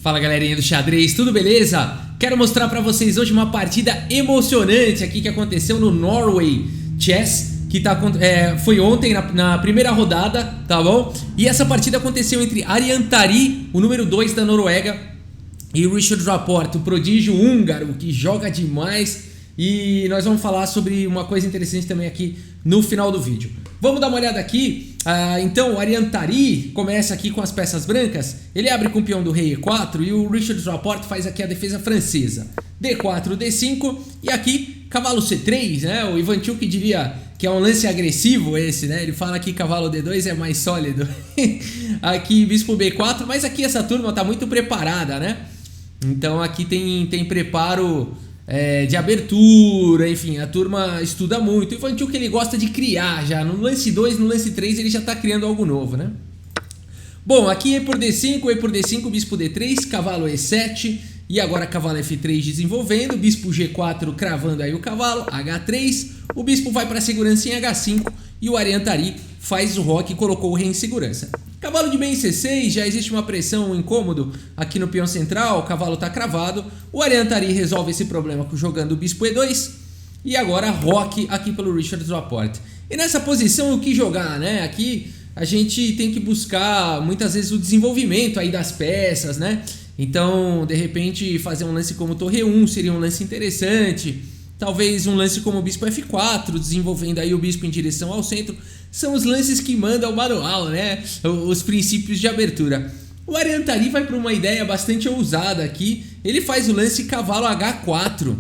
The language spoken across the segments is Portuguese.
Fala galerinha do xadrez, tudo beleza? Quero mostrar pra vocês hoje uma partida emocionante aqui que aconteceu no Norway Chess, que foi ontem na primeira rodada, tá bom? E essa partida aconteceu entre Arian Tari, o número 2 da Noruega, e Richard Rapport, o prodígio húngaro, que joga demais. E nós vamos falar sobre uma coisa interessante também aqui no final do vídeo. Vamos dar uma olhada aqui. Então o Arian Tari começa aqui com as peças brancas. Ele abre com o peão do rei E4 e o Richard Rapport faz aqui a defesa francesa. D4, D5 e aqui cavalo C3, né? O Ivanchuk diria que é um lance agressivo esse, né? Ele fala que cavalo D2 é mais sólido. Aqui bispo B4, mas aqui essa turma tá muito preparada, né? Então aqui tem preparo de abertura, enfim, a turma estuda muito. O Ivanchuk ele gosta de criar já, no lance 2, no lance 3 ele já está criando algo novo, né? Bom, aqui E por D5, bispo D3, cavalo E7 e agora cavalo F3 desenvolvendo, bispo G4 cravando aí o cavalo, H3, o bispo vai para a segurança em H5 e o Arian Tari faz o roque e colocou o rei em segurança. Cavalo de bem em C6, já existe uma pressão, um incômodo aqui no peão central, o cavalo está cravado. O Arian Tari resolve esse problema jogando o bispo E2 e agora roque aqui pelo Richard Rapport. E nessa posição o que jogar, né? Aqui a gente tem que buscar muitas vezes o desenvolvimento aí das peças, né? Então, de repente, fazer um lance como torre 1 seria um lance interessante. Talvez um lance como o bispo F4, desenvolvendo aí o bispo em direção ao centro. São os lances que manda o manual, né? Os princípios de abertura. O Arian Tari vai para uma ideia bastante ousada aqui. Ele faz o lance cavalo H4.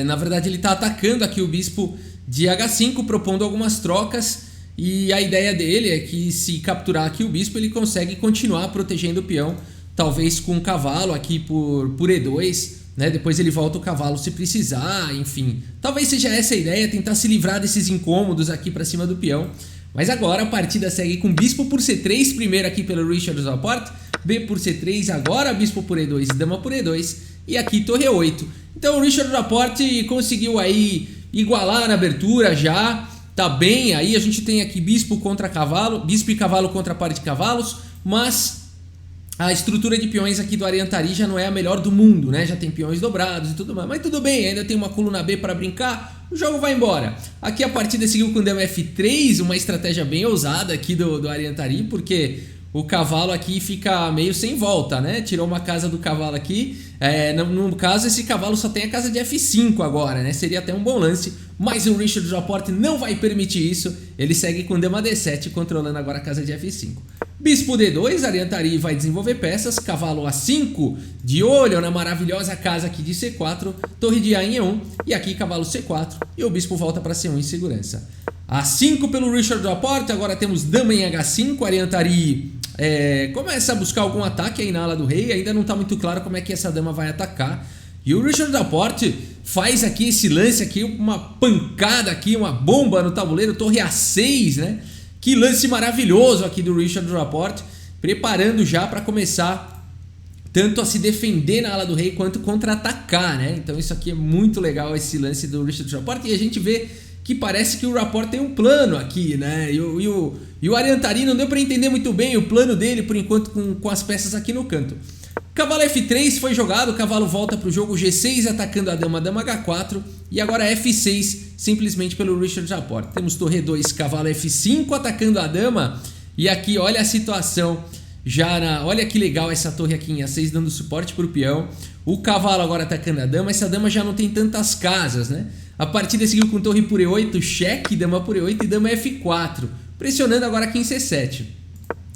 Na verdade, ele está atacando aqui o bispo de H5, propondo algumas trocas. E a ideia dele é que se capturar aqui o bispo, ele consegue continuar protegendo o peão. Talvez com o cavalo aqui por E2. Né? Depois ele volta o cavalo se precisar, enfim. Talvez seja essa a ideia, tentar se livrar desses incômodos aqui para cima do peão. Mas agora a partida segue com bispo por C3, primeiro aqui pelo Richard Rapport, B por C3, agora bispo por E2, dama por E2 e aqui torre E8. Então o Richard Rapport conseguiu aí igualar na abertura já, tá bem. Aí a gente tem aqui bispo contra cavalo, bispo e cavalo contra par de cavalos, mas a estrutura de peões aqui do Arian Tari já não é a melhor do mundo, né? Já tem peões dobrados e tudo mais. Mas tudo bem, ainda tem uma coluna B para brincar. O jogo vai embora. Aqui a partida seguiu com dama F3, uma estratégia bem ousada aqui do Arian Tari, porque o cavalo aqui fica meio sem volta, né? Tirou uma casa do cavalo aqui. No caso, esse cavalo só tem a casa de F5 agora, né? Seria até um bom lance, mas o Richard Rapport não vai permitir isso. Ele segue com dama D7, controlando agora a casa de F5. Bispo D2, Arian Tari vai desenvolver peças, cavalo A5, de olho na maravilhosa casa aqui de C4, torre de A em E1 e aqui cavalo C4 e o bispo volta para C1 em segurança. A5 pelo Richard Rapport, agora temos dama em H5, Arian Tari começa a buscar algum ataque aí na ala do rei, ainda não está muito claro como é que essa dama vai atacar. E o Richard Rapport faz aqui esse lance aqui, uma pancada aqui, uma bomba no tabuleiro, torre A6, né? Que lance maravilhoso aqui do Richard Rapport, preparando já para começar tanto a se defender na ala do rei quanto contra-atacar, né? Então isso aqui é muito legal, esse lance do Richard Rapport, e a gente vê que parece que o Rapport tem um plano aqui, né? E o Arian Tari não deu para entender muito bem o plano dele por enquanto com as peças aqui no canto. Cavalo F3 foi jogado, o cavalo volta para o jogo, G6 atacando a dama H4 e agora F6 simplesmente pelo Richard Rapport. Temos torre 2, cavalo F5 atacando a dama e aqui olha a situação, olha que legal essa torre aqui em A6 dando suporte para o peão. O cavalo agora atacando a dama, essa dama já não tem tantas casas, né? A partida seguiu com torre por E8, cheque, dama por E8 e dama F4, pressionando agora aqui em C7.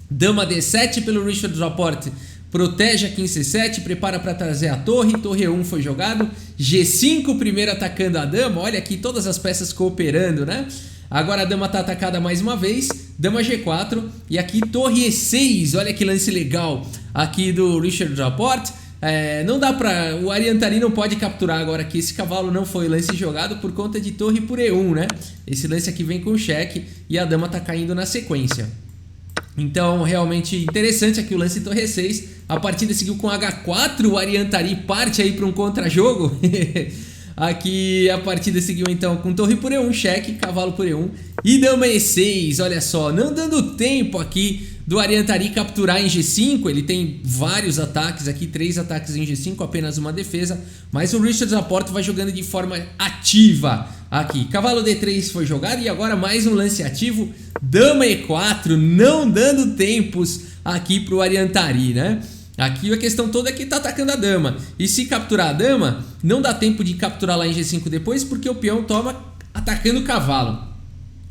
Dama D7 pelo Richard Rapport. Protege aqui em C7, prepara para trazer a torre, torre 1 foi jogado, G5 primeiro atacando a dama, olha aqui todas as peças cooperando, né? Agora a dama está atacada mais uma vez, dama G4 e aqui torre E6, olha que lance legal aqui do Richard Rapport. Não dá para, o Arian Tari não pode capturar agora que esse cavalo não foi lance jogado por conta de torre por E1, né? Esse lance aqui vem com cheque e a dama está caindo na sequência. Então, realmente interessante aqui o lance torre 6. A partida seguiu com H4, o Arian Tari parte aí para um contra-jogo. Aqui a partida seguiu então com torre por E1, cheque, cavalo por E1 e dama E6. Olha só, não dando tempo aqui do Ariantari capturar em G5. Ele tem vários ataques aqui, 3 ataques em G5, apenas uma defesa. Mas o Richard Laporte vai jogando de forma ativa aqui. Cavalo D3 foi jogado e agora mais um lance ativo. Dama E4, não dando tempos aqui pro Ariantari, né? Aqui a questão toda é que tá atacando a dama. E se capturar a dama, não dá tempo de capturar lá em G5 depois, porque o peão toma atacando o cavalo.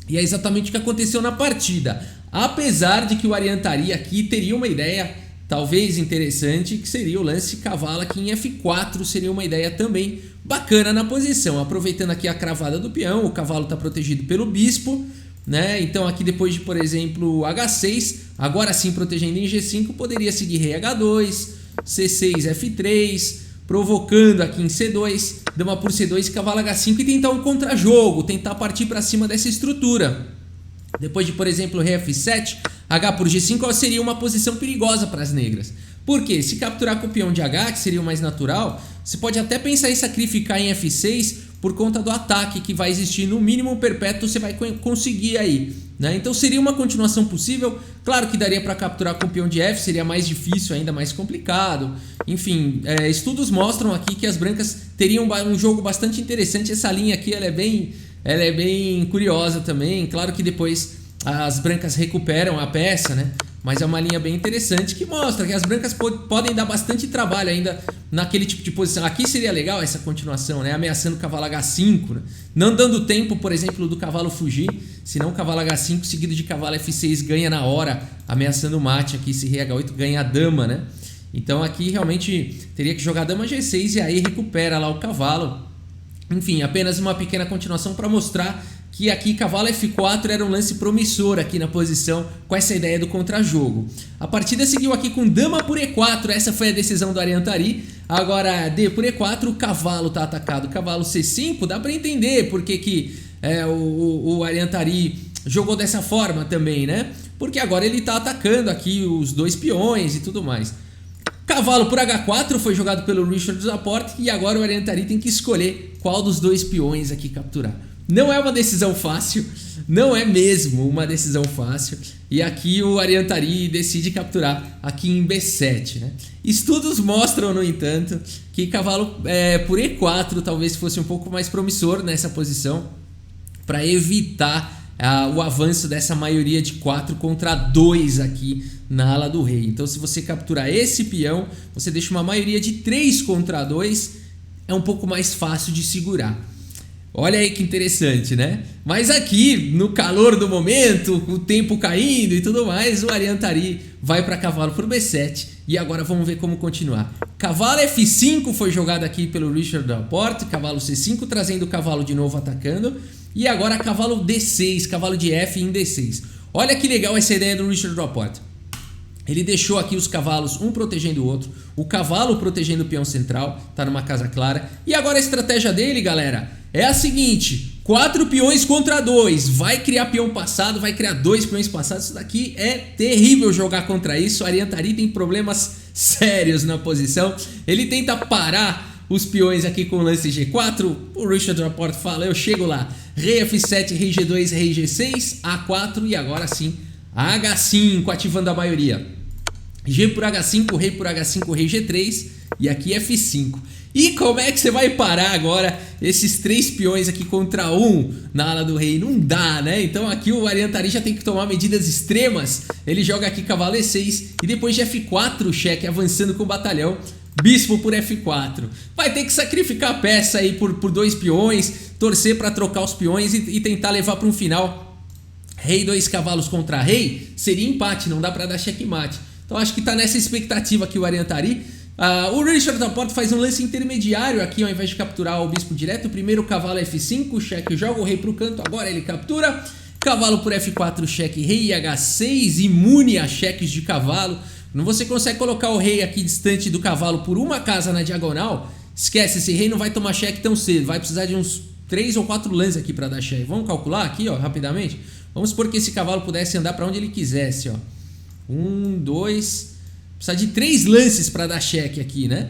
E é exatamente o que aconteceu na partida. Apesar de que o Ariantari aqui teria uma ideia talvez interessante, que seria o lance cavalo aqui em F4, seria uma ideia também bacana na posição. Aproveitando aqui a cravada do peão, o cavalo está protegido pelo bispo, né? Então aqui depois de, por exemplo, H6, agora sim protegendo em G5, poderia seguir rei H2, C6, F3, provocando aqui em C2, dama por C2, cavalo H5 e tentar um contra-jogo, tentar partir para cima dessa estrutura. Depois de, por exemplo, rei F7, H por G5 seria uma posição perigosa para as negras. Por quê? Se capturar com o peão de H, que seria o mais natural, você pode até pensar em sacrificar em F6 por conta do ataque que vai existir, no mínimo perpétuo você vai conseguir aí, né? Então seria uma continuação possível. Claro que daria para capturar com o peão de F, seria mais difícil, ainda mais complicado. Enfim, estudos mostram aqui que as brancas teriam um jogo bastante interessante. Essa linha aqui ela é bem curiosa também. Claro que depois as brancas recuperam a peça, né? Mas é uma linha bem interessante que mostra que as brancas podem dar bastante trabalho ainda naquele tipo de posição. Aqui seria legal essa continuação, né? Ameaçando o cavalo H5, né? Não dando tempo, por exemplo, do cavalo fugir. Senão o cavalo H5 seguido de cavalo F6 ganha na hora, ameaçando o mate aqui. Se rei H8 ganha a dama, né? Então aqui realmente teria que jogar dama G6 e aí recupera lá o cavalo. Enfim, apenas uma pequena continuação para mostrar que aqui cavalo F4 era um lance promissor aqui na posição, com essa ideia do contra-jogo. A partida seguiu aqui com dama por E4, essa foi a decisão do Ariantari. Agora D por E4, o cavalo está atacado. Cavalo C5, dá para entender porque que o Ariantari jogou dessa forma também, né? Porque agora ele está atacando aqui os dois peões e tudo mais. Cavalo por H4 foi jogado pelo Richard Laporte e agora o Ariantari tem que escolher qual dos dois peões aqui capturar. Não é uma decisão fácil, não é mesmo uma decisão fácil. E aqui o Ariantari decide capturar aqui em B7, né? Estudos mostram, no entanto, que cavalo por E4 talvez fosse um pouco mais promissor nessa posição para evitar o avanço dessa maioria de 4 contra 2 aqui na ala do rei. Então se você capturar esse peão, você deixa uma maioria de 3 contra 2, é um pouco mais fácil de segurar. Olha aí que interessante, né? Mas aqui, no calor do momento, o tempo caindo e tudo mais, o Ariantari vai para cavalo por B7 e agora vamos ver como continuar. Cavalo F5 foi jogado aqui pelo Richard Laporte, cavalo C5 trazendo o cavalo de novo atacando e agora cavalo D6, cavalo de F em D6. Olha que legal essa ideia do Richard Laporte. Ele deixou aqui os cavalos, um protegendo o outro, o cavalo protegendo o peão central, tá numa casa clara. E agora a estratégia dele, galera, é a seguinte: 4 peões contra 2, vai criar peão passado, vai criar 2 peões passados. Isso daqui é terrível jogar contra isso. O Ariantari tem problemas sérios na posição. Ele tenta parar os peões aqui com o lance G4. O Richard Laporte fala, eu chego lá. Rei F7, rei G2, rei G6, A4 e agora sim H5, ativando a maioria. G por H5, rei por H5, rei G3 e aqui F5. E como é que você vai parar agora esses 3 peões aqui contra 1 na ala do rei? Não dá, né? Então aqui o Ariantari já tem que tomar medidas extremas. Ele joga aqui cavalo E6 e depois de F4 cheque, avançando com o batalhão. Bispo por F4. Vai ter que sacrificar a peça aí por 2 peões, torcer para trocar os peões e tentar levar para um final. Rei 2 cavalos contra rei seria empate, não dá para dar checkmate. Então acho que tá nessa expectativa aqui o Ariantari. O Richard Laporte faz um lance intermediário aqui, ao invés de capturar o bispo direto. Primeiro o cavalo F5, cheque, joga o rei pro canto, agora ele captura. Cavalo por F4, cheque, rei H6, imune a cheques de cavalo. Quando você consegue colocar o rei aqui distante do cavalo por uma casa na diagonal, esquece, esse rei não vai tomar cheque tão cedo. Vai precisar de uns 3 ou 4 lances aqui para dar cheque. Vamos calcular aqui, ó, rapidamente. Vamos supor que esse cavalo pudesse andar para onde ele quisesse, ó. 1, 2... Precisa de 3 lances para dar cheque aqui, né?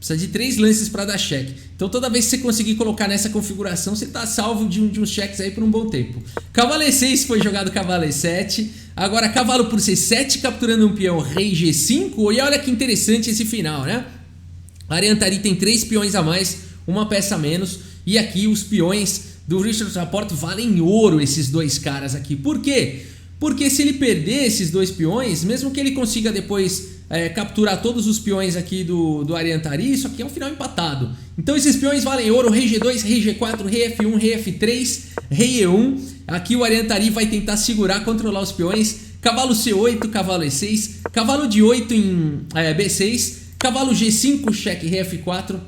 Precisa de 3 lances para dar cheque. Então toda vez que você conseguir colocar nessa configuração, você tá salvo de uns cheques aí por um bom tempo. Cavalo E6 foi jogado cavalo E7. Agora cavalo por C7 capturando um peão, rei G5. E olha que interessante esse final, né? A Ariantari tem 3 peões a mais, uma peça a menos. E aqui os peões do Richard Laporte valem ouro, esses 2 caras aqui. Por quê? Porque se ele perder esses 2 peões, mesmo que ele consiga depois capturar todos os peões aqui do Ariantari, isso aqui é um final empatado. Então esses peões valem ouro, rei G2, rei G4, rei F1, rei F3, rei E1. Aqui o Ariantari vai tentar segurar, controlar os peões. Cavalo C8, cavalo E6, cavalo de 8 em B6, cavalo G5, cheque, rei F4,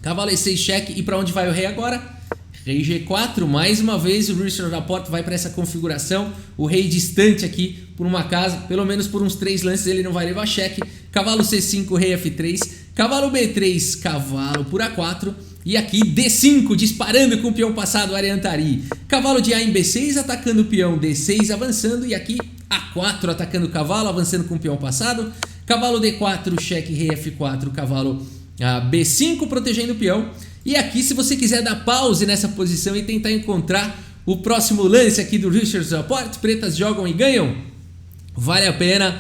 cavalo E6, cheque. E para onde vai o rei agora? Rei G4, mais uma vez o Richard Laporte vai para essa configuração. O rei distante aqui por uma casa, pelo menos por uns 3 lances ele não vai levar cheque. Cavalo C5, rei F3, cavalo B3, cavalo por A4. E aqui D5, disparando com o peão passado, Ariantari. Cavalo de A em B6, atacando o peão D6, avançando. E aqui A4, atacando o cavalo, avançando com o peão passado. Cavalo D4, cheque, rei F4, cavalo B5, protegendo o peão. E aqui, se você quiser dar pause nessa posição e tentar encontrar o próximo lance aqui do Richard Laporte, pretas jogam e ganham, vale a pena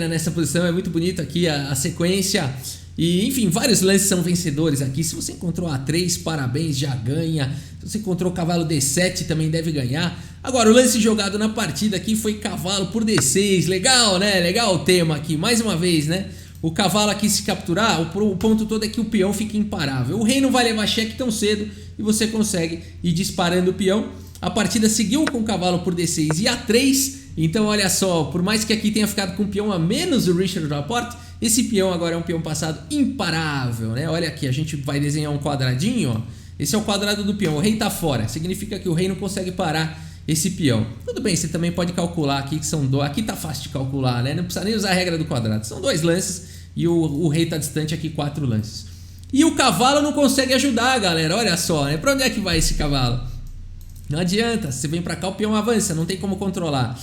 nessa posição, é muito bonito aqui a sequência. E enfim, vários lances são vencedores aqui. Se você encontrou A3, parabéns, já ganha. Se você encontrou cavalo D7, também deve ganhar. Agora, o lance jogado na partida aqui foi cavalo por D6, legal, né? Legal o tema aqui, mais uma vez, né? O cavalo aqui se capturar, o ponto todo é que o peão fica imparável. O rei não vai levar cheque tão cedo e você consegue ir disparando o peão. A partida seguiu com o cavalo por D6 e A3. Então olha só, por mais que aqui tenha ficado com o peão a menos o Richard Laporte, esse peão agora é um peão passado imparável, né? Olha aqui, a gente vai desenhar um quadradinho, ó. Esse é o quadrado do peão, o rei tá fora, significa que o rei não consegue parar esse peão. Tudo bem, você também pode calcular aqui que são dois. Aqui tá fácil de calcular, né? Não precisa nem usar a regra do quadrado. São 2 lances e o rei tá distante aqui 4 lances. E o cavalo não consegue ajudar, galera. Olha só, né? Pra onde é que vai esse cavalo? Não adianta. Se você vem pra cá, o peão avança, não tem como controlar.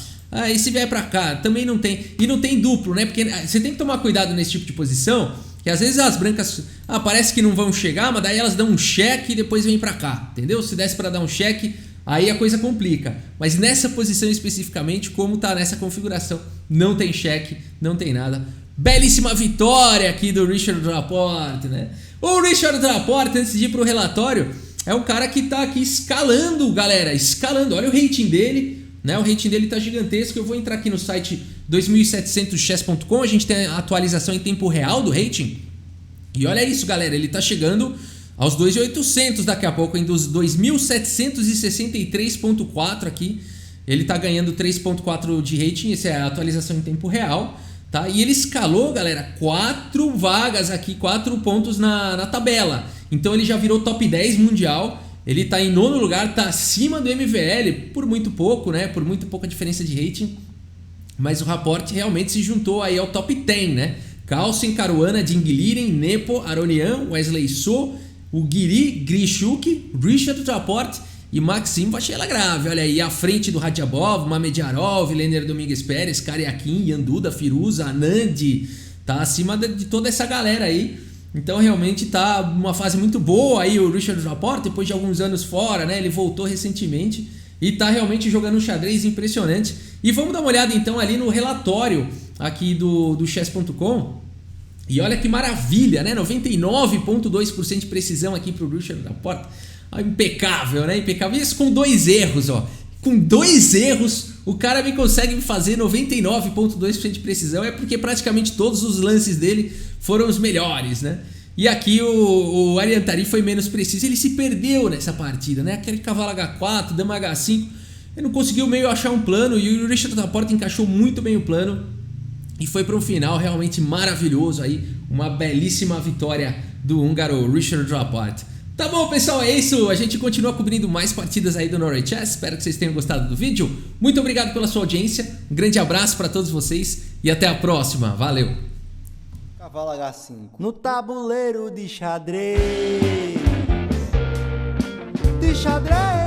E se vier pra cá, também não tem. E não tem duplo, né? Porque você tem que tomar cuidado nesse tipo de posição, que às vezes as brancas parece que não vão chegar, mas daí elas dão um cheque e depois vem pra cá, entendeu? Se desse pra dar um cheque, aí a coisa complica. Mas nessa posição especificamente, como tá nessa configuração, não tem cheque, não tem nada. Belíssima vitória aqui do Richard Laporte, né? O Richard Laporte, antes de ir pro relatório, é um cara que tá aqui escalando, galera, escalando. Olha o rating dele, né? O rating dele tá gigantesco. Eu vou entrar aqui no site 2700chess.com, a gente tem a atualização em tempo real do rating. E olha isso, galera, ele tá chegando aos 2.800 daqui a pouco, em dos 2.763.4 aqui. Ele tá ganhando 3.4 de rating, essa é a atualização em tempo real, tá? E ele escalou, galera, 4 vagas aqui, 4 pontos na tabela. Então ele já virou top 10 mundial. Ele tá em 9º lugar, tá acima do MVL por muito pouco, né? Por muito pouca diferença de rating. Mas o Laporte realmente se juntou aí ao top 10, né? Carlsen, Caruana, Dingliren, Nepo, Aronian, Wesley So, o Guiri, Grishuk, Richard Laporte e Maxim Vachier-Lagrave. Olha aí, à frente do Radjabov, Mamediarov, Lener Domingues Pérez, Karyakin, Yanduda, Firuza, Anand. Tá acima de toda essa galera aí. Então realmente tá uma fase muito boa aí o Richard Laporte, depois de alguns anos fora, né? Ele voltou recentemente e tá realmente jogando um xadrez impressionante. E vamos dar uma olhada então ali no relatório aqui do chess.com. E olha que maravilha, né? 99,2% de precisão aqui pro Richard Laporte. Impecável, né? Impecável. Isso com 2 erros, ó. Com 2 erros, o cara me consegue fazer 99,2% de precisão. É porque praticamente todos os lances dele foram os melhores, né? E aqui o Ariantari foi menos preciso. Ele se perdeu nessa partida, né? Aquele cavalo H4, dama H5. Ele não conseguiu meio achar um plano. E o Richard Laporte encaixou muito bem o plano. E foi para um final realmente maravilhoso aí. Uma belíssima vitória do húngaro Richard Laporte. Tá bom, pessoal, é isso. A gente continua cobrindo mais partidas aí do Norway Chess. Espero que vocês tenham gostado do vídeo. Muito obrigado pela sua audiência. Um grande abraço para todos vocês e até a próxima. Valeu! Cavalo H5 no tabuleiro de xadrez. De xadrez.